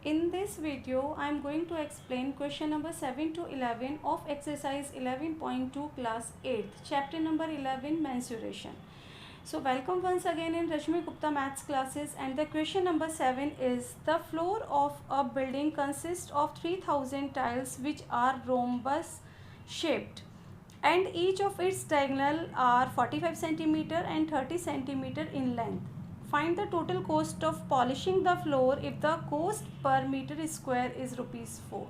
In this video, I am going to explain question number 7 to 11 of exercise 11.2 class 8th, chapter number 11 mensuration. So welcome once again in Rashmi Gupta maths classes, and the question number 7 is the floor of a building consists of 3000 tiles which are rhombus shaped and each of its diagonal are 45 centimeter and 30 centimeter in length. Find the total cost of polishing the floor if the cost per meter square is ₹4.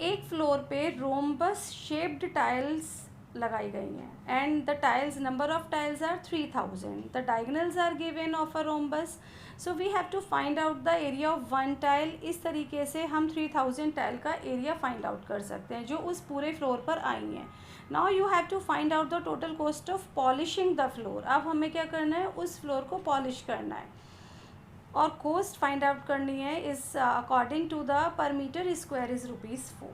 एक floor पे rhombus shaped tiles लगाई गई हैं and the tiles number of tiles are 3000. The diagonals are given of a rhombus, so we have to find out the area of one tile. इस तरीके से हम 3000 tile का एरिया फाइंड आउट कर सकते हैं जो उस पूरे फ्लोर पर आई हैं. Now you have to find out the total cost of polishing the floor. अब हमें क्या करना है, उस फ्लोर को पॉलिश करना है और कॉस्ट फाइंड आउट करनी है इस according to the per meter square is ₹4.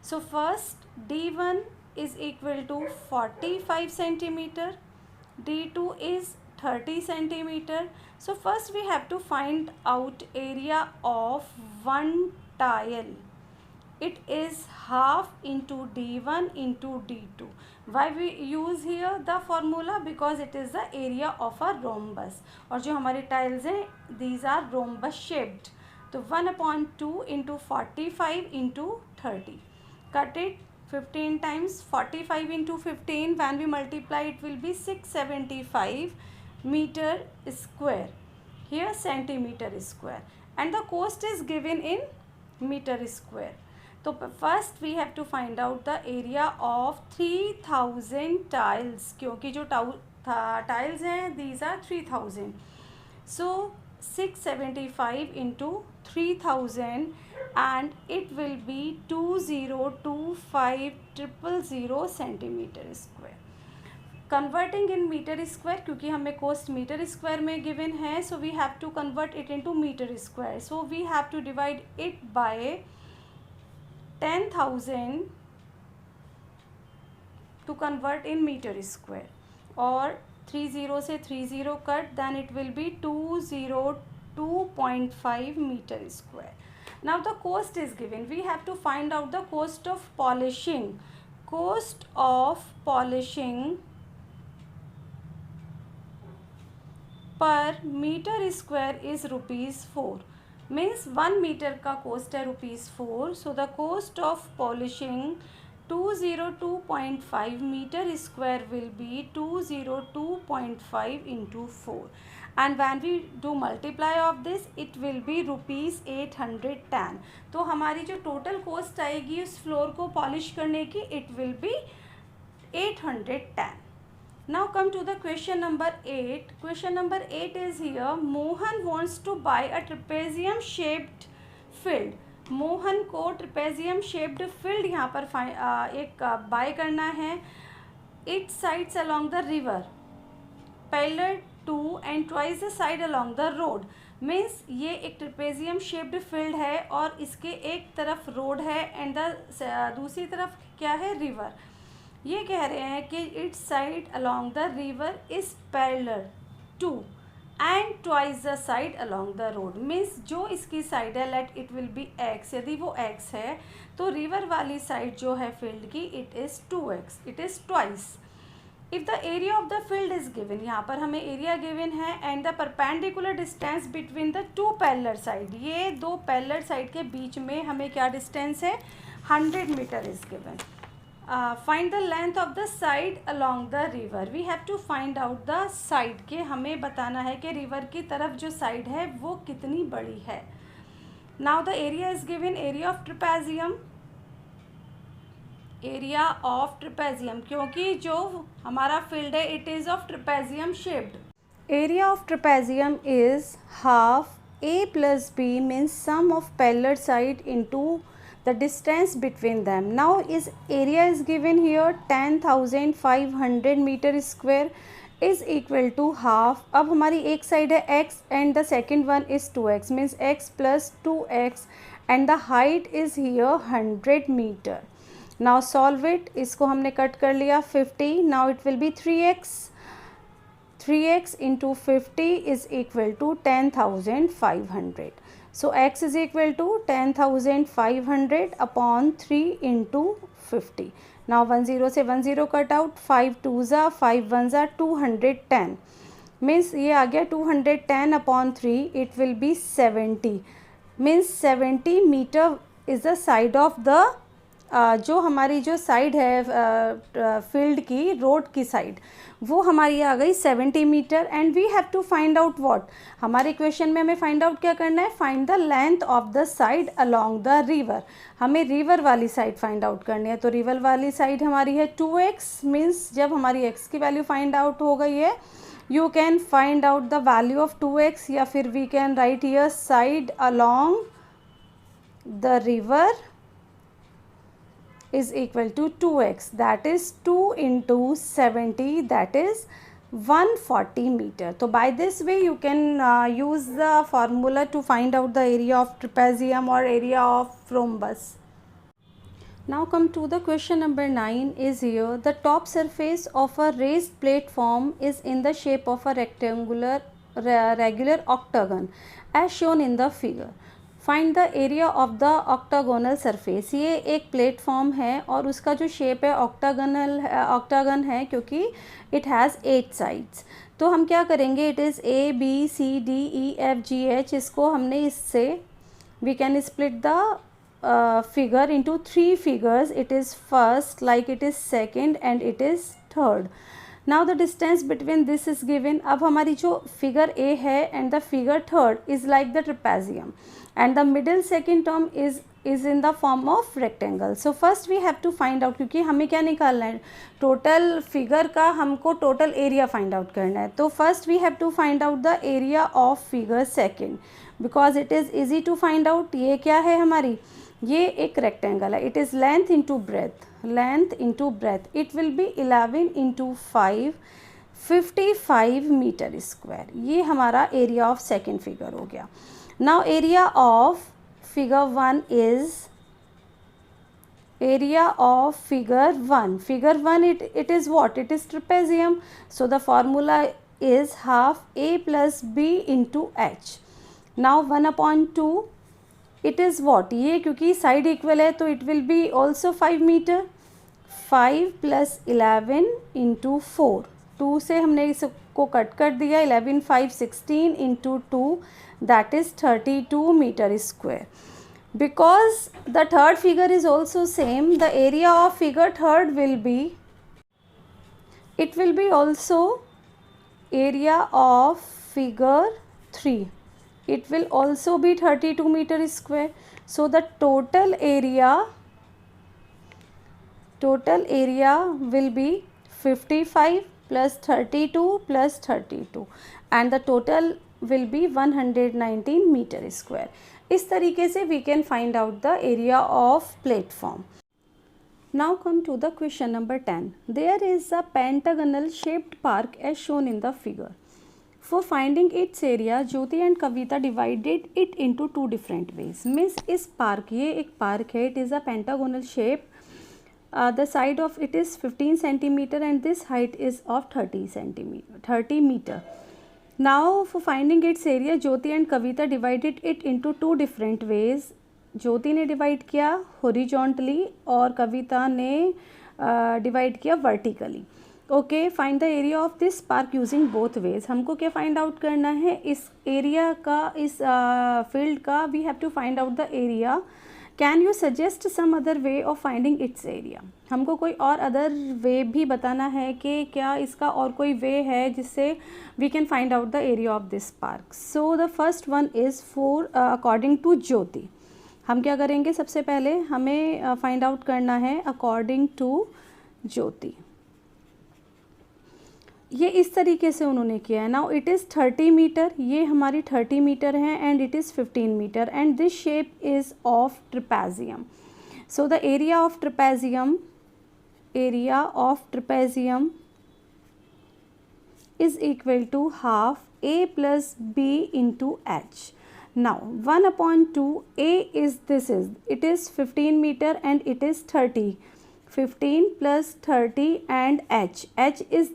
So first D1 is equal to 45 centimeter, D2 is 30 centimeter. So first we have to find out area of one tile. It is half into D1 into D2. Why we use here the formula? Because it is the area of a rhombus. और जो हमारे tiles हैं these are rhombus shaped. तो 1/2 into 45 into 30. Cut it 15 times. 45 into 15, when we multiply it will be 675 meter square. Here centimeter square, and the cost is given in meter square. So first we have to find out the area of 3000 tiles, क्योंकि जो tiles हैं these are 3000. So 675 into 3000 and it will be 2025,000 centimeter square. Converting in meter square, क्योंकि हमें cost meter square में given है, so we have to convert it into meter square. So we have to divide it by 10,000 to convert in meter square. और 30 से 30 cut, then it will be 202.5 meter square. Now the cost is given. We have to find out the cost of polishing. Cost of polishing per meter square is ₹4. Means 1 meter का cost है ₹4. So the cost of polishing 202.5 meter square will be 202.5 into 4. And when we do multiply of this it will be ₹810. तो हमारी जो total cost आएगी उस floor को polish करने की it will be 810. Now come to the question number 8. Question number 8 is here. Mohan wants to buy a trapezium shaped field. Mohan को trapezium shaped field यहाँ पर एक बाय करना है. It sides along the river parallel to and twice the side along the road. Means ये एक trapezium shaped field है और इसके एक तरफ रोड है एंड दूसरी तरफ क्या है, रिवर. ये कह रहे हैं कि it side along the river is parallel to and twice the side along the road. Means जो इसकी साइड है, let it will be x, यदि वो x है तो रिवर वाली साइड जो है फील्ड की it is 2x, it is twice. If the area of the field is given, यहाँ पर हमें एरिया गिवन है and the perpendicular distance between the two parallel side. ये दो पैरेलल साइड के बीच में हमें क्या डिस्टेंस है, 100 meter is given. Find the length of the side along the river. We have to find out the side के, हमें बताना है कि रिवर की तरफ जो साइड है वो कितनी बड़ी है. Now the area is given, area of trapezium, area of trapezium, क्योंकि जो हमारा फील्ड है it is of trapezium shaped. Area of trapezium is half a plus b means sum of parallel side into the distance between them. Now is area is given here 10,500 meter square is equal to half. अब हमारी एक side है x and the second one is 2x means x plus 2x and the height is here 100 meter. Now solve it. इसको हमने cut कर लिया 50. Now it will be 3x. 3x into 50 is equal to 10,500. So x is equal to 10,500 upon 3 into 50. Now 10 से 10 cut out, 5 2 ज़ा 5 1 ज़ा 210 means ये आ गया 210 upon 3, it will be 70 means 70 meter is the side of the जो हमारी जो side है फील्ड की, रोड की साइड, वो हमारी आ गई 70 meter. And we have to find out what, हमारे इक्वेशन में हमें फाइंड आउट क्या करना है, find the length of the side along the river. हमें रिवर वाली साइड फाइंड आउट करनी है. तो रिवर वाली साइड हमारी है 2x मीन्स जब हमारी x की वैल्यू फाइंड आउट हो गई है, you can find out the value of 2x, या फिर we can write here side along the river is equal to 2x, that is 2 into 70, that is 140 meter. So by this way you can use the formula to find out the area of trapezium or area of rhombus. Now come to the question number 9 is here. The top surface of a raised platform is in the shape of a regular octagon as shown in the figure. Find the area of the octagonal surface. ये एक platform है और उसका जो shape है octagon है क्योंकि it has 8 sides. तो हम क्या करेंगे, it is A B C D E F G H, इसको हमने इससे we can split the figure into 3 figures. It is first, like it is second and it is third. Now the distance between this is given. अब हमारी जो figure A है and the figure third is like the trapezium and the middle second term is in the form of rectangle. So first we have to find out, क्योंकि हमें क्या निकालना है, total figure का हमको टोटल एरिया फाइंड आउट करना है. तो first we have to find out the area of figure second because it is easy to find out. ये क्या है हमारी, ये एक रेक्टेंगल है. It is length into breadth, length into breadth, it will be 11 into 5 55 meter square. ये हमारा area of second figure हो गया. Now area of figure 1 is area of figure 1. Figure 1 it is what? It is trapezium. So the formula is half a plus b into h. Now 1 upon 2 it is what? ये क्योंकि side equal है तो it will be also 5 meter. 5 plus 11 into 4. 2 से हमने इसको cut कर दिया. 11 5 16 into 2 that is 32 meter square. Because the third figure is also same, the area of figure third will be, it will be also area of figure 3. It will also be 32 meter square. So the total area will be 55 plus 32 plus 32 and the total will be 119 meter square. इस तरीके से we can find out the area of platform. Now come to the question number 10. There is a pentagonal shaped park as shown in the figure. For finding its area, Jyoti and Kavita divided it into 2 different ways. Means इस park, ये एक park है, it is a pentagonal shape. The side of it is 15 centimeter and this height is of 30 meter. Now for finding its area, Jyoti and Kavita divided it into 2 different ways. ज्योति ने divide किया horizontally और कविता ने divide किया vertically. Okay, find the area of this park using both ways. हमको क्या find out करना है, इस एरिया का, इस फील्ड का we have to find out the area. Can you suggest some other way of finding its area. हमको कोई और अदर वे भी बताना है कि क्या इसका और कोई वे है जिससे we can find out the area of this park. So the first one is for according to Jyoti. हम क्या करेंगे, सबसे पहले हमें फाइंड आउट करना है अकॉर्डिंग टू ज्योति. ये इस तरीके से उन्होंने किया है. नाउ इट इज़ 30 मीटर, ये हमारी 30 मीटर है and it is 15 meter and this shape is of trapezium. So the area of trapezium is equal to half a plus b into h. Now 1 upon 2 a is it is 15 meter and it is 30. 15 plus 30 and h is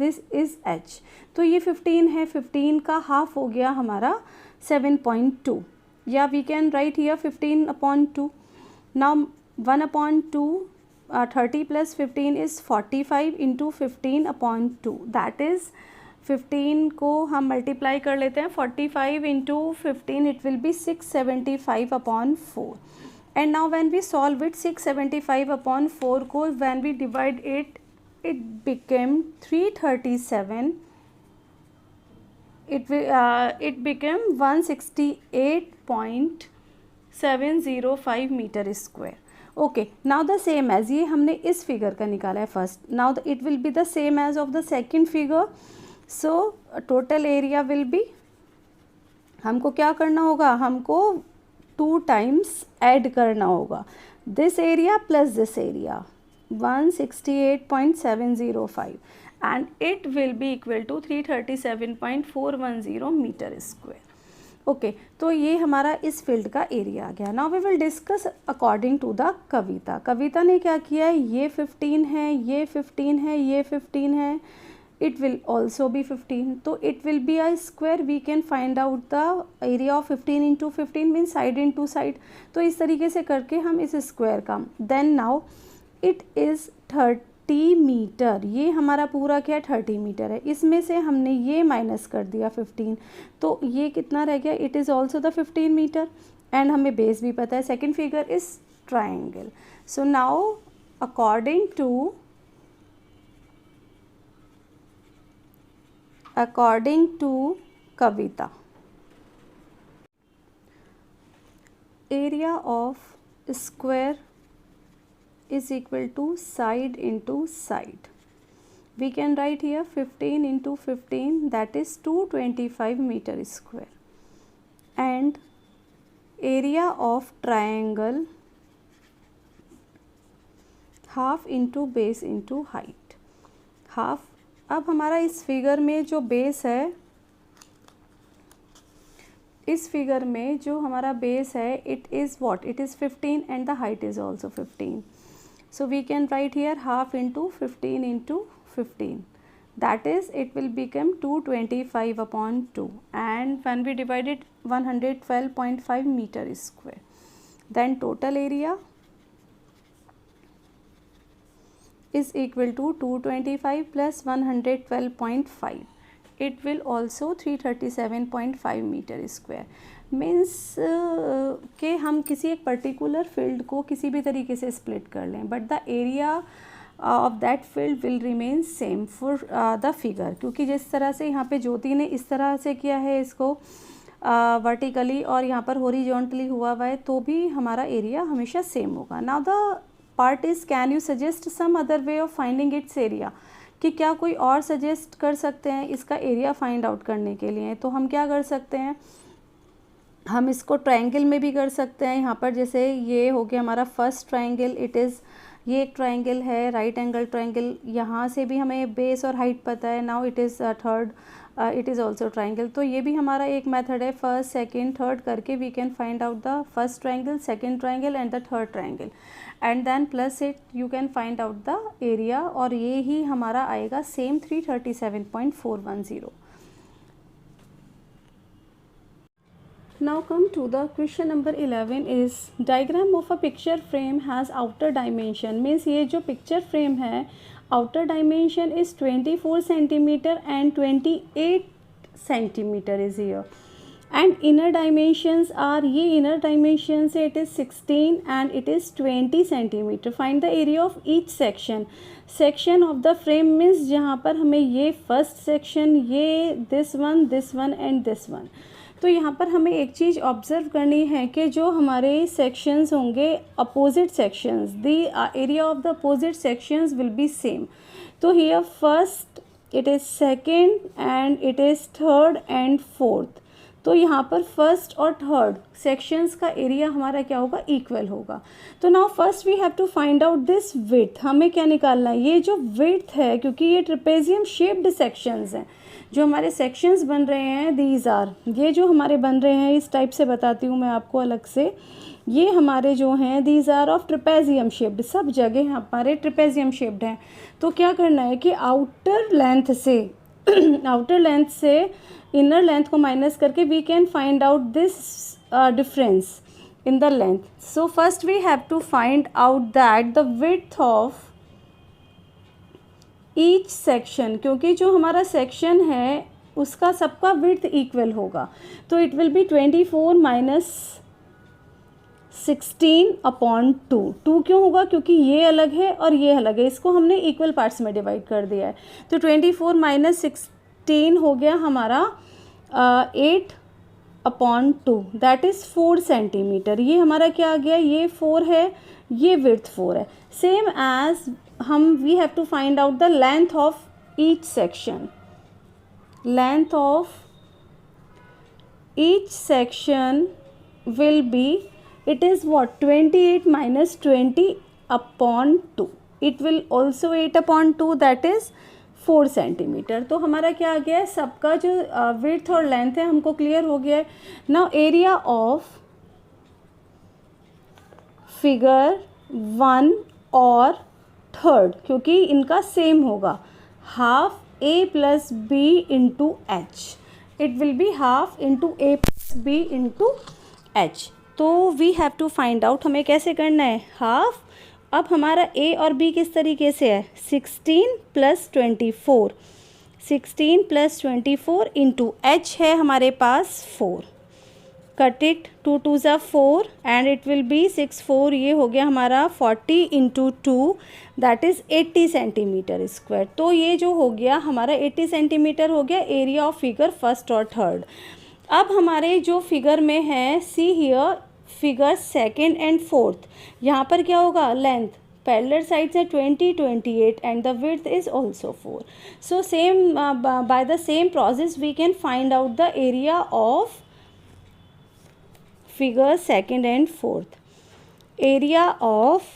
this is h. तो ये 15 है, 15 का half हो गया हमारा 7.2. या we can write here 15/2. Now 1/2 30 plus 15 is 45 into 15/2. That is 15 को हम मल्टीप्लाई कर लेते हैं 45 into 15, it will be 675/4. And now when we solve it 675/4 को when we divide it, it became 337. It became 168.705 meter square. Okay, now the same as, ये हमने इस figure का निकाला है first. Now it will be the same as of the second figure. So total area will be, हमको क्या करना होगा, हमको 2 times ऐड करना होगा. This area plus this area 168.705 and it will be equal to 337.410 meter square. Okay, तो ये हमारा इस फील्ड का एरिया आ गया. Now we will discuss according to the Kavita. Kavita ने क्या किया है, ये 15 है, ये 15 है, ये 15 है, it will also be 15. तो it will be a square. We can find out the area of 15 into 15 means side into side. तो इस तरीके से करके हम इस स्क्वायर का, then now it is 30 meter. ये हमारा पूरा क्या है, 30 मीटर है. इसमें से हमने ये माइनस कर दिया 15, तो ये कितना रह गया, it is also the 15 meter. And हमें बेस भी पता है. Second figure is triangle. So now according to Kavita, area of square is equal to side into side. We can write here 15 into 15, that is 225 meter square. And area of triangle half into base into height. half. अब हमारा इस figure में जो base है, इस figure में जो हमारा बेस है, it is what, it is 15 and the height is also 15. So we can write here half into 15 into 15. That is, it will become 225/2. And when we divide it, 112.5 meter square. Then total area is equal to 225 plus 112.5. It will also 337.5 meter square. Means कि हम किसी एक particular field को किसी भी तरीके से split कर लें, but the area of that field will remain same for the figure. क्योंकि जिस तरह से यहाँ पे ज्योति ने इस तरह से किया है इसको वर्टिकली और यहाँ पर हॉरिजॉन्टली हुआ है, तो भी हमारा एरिया हमेशा सेम होगा. Now the part is, can you suggest some other way of finding its area, कि क्या कोई और सजेस्ट कर सकते हैं इसका एरिया फाइंड आउट करने के लिए. तो हम क्या कर सकते हैं, हम इसको ट्रायंगल में भी कर सकते हैं. यहाँ पर जैसे ये हो गया हमारा फर्स्ट ट्रायंगल, इट इज़, ये एक ट्रायंगल है, राइट एंगल ट्रायंगल. यहाँ से भी हमें बेस और हाइट पता है. Now it is third, it is also triangle. तो ये भी हमारा एक मेथड है, फर्स्ट सेकेंड थर्ड करके we can find out the first triangle, second triangle and the third triangle, and then plus it you can find out the area. और ये ही हमारा आएगा same 337.410. Now come to the question number 11 is diagram of a picture frame has outer dimension. Means ये जो picture frame है, outer dimension is 24 centimeter and 28 centimeter is here. And inner dimensions are, ये inner dimensions it is 16 and it is 20 centimeter. Find the area of each section. Section of the frame means जहाँ पर हमें ये first section, ये this one and this one. तो यहाँ पर हमें एक चीज़ ऑब्ज़र्व करनी है कि जो हमारे सेक्शंस होंगे opposite sections, the area of the opposite sections will be same. तो here first, it is second and it is third and fourth. तो यहाँ पर फर्स्ट और थर्ड सेक्शंस का एरिया हमारा क्या होगा, इक्वल होगा. तो now first we have to find out this width. हमें क्या निकालना है, ये जो विड्थ है, क्योंकि ये ट्रेपेजियम शेप्ड सेक्शंस हैं, जो हमारे सेक्शंस बन रहे हैं, दीज आर, ये जो हमारे बन रहे हैं इस टाइप से बताती हूँ मैं आपको अलग से. ये हमारे जो हैं these are of trapezium shaped, सब जगह हमारे ट्रेपेजियम शेप्ड हैं. तो क्या करना है कि आउटर लेंथ से इनर लेंथ को माइनस करके we can find out this difference in the length. So first we have to find out that the width of each section, क्योंकि जो हमारा सेक्शन है उसका सबका विड्थ इक्वल होगा, तो इट विल बी 24 माइनस 16/2. 2 क्यों होगा? क्योंकि ये अलग है और ये अलग है, इसको हमने इक्वल पार्ट्स में डिवाइड कर दिया है. तो 24 माइनस 16 हो गया हमारा 8/2, दैट इज़ 4 सेंटीमीटर. ये हमारा क्या आ गया? ये 4 है, ये विड्थ 4 है. Same as we have to find out the length of each section. Length of each section will be, it is what, 28 minus 20/2. It will also 8/2, that is 4 centimetre. तो हमारा क्या आ गया है? सबका जो विड्थ और लेंथ है हमको क्लियर हो गया है. नाउ एरिया ऑफ फिगर 1 और 3rd, क्योंकि इनका सेम होगा, half a plus b into h. It will be half into a plus b into h. तो we have to find out, हमें कैसे करना है? हाफ. अब हमारा a और b किस तरीके से है? 16 प्लस 24. 16 प्लस 24 इंटू एच है हमारे पास 4. कट इट, 2 2 ज़ा 4 एंड इट विल बी 6 4, ये हो गया हमारा 40 into 2, that is 80 centimetre square. तो ये जो हो गया हमारा 80 सेंटीमीटर हो गया एरिया ऑफ फिगर 1st और 3rd. अब हमारे जो फिगर में है, see here figure 2nd and 4th, यहाँ पर क्या होगा? लेंथ पैरेलल साइड्स है 20 28 and the width is also 4. So same by the same process we can find out the area of figure 2nd and 4th. Area of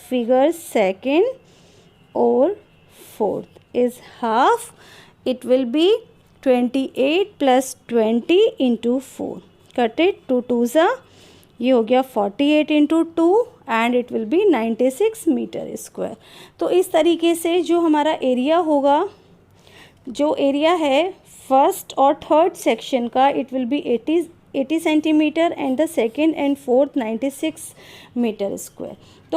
figure 2nd or 4th is half. It will be 28 plus 20 into 4. Cut it, 2 2 ज़ा, ये हो गया 48 into 2 and it will be 96 meter square. तो इस तरीके से जो हमारा एरिया होगा, जो एरिया है 1st और 3rd सेक्शन का, it will be 80 centimeter and the 2nd and 4th 96 meter square.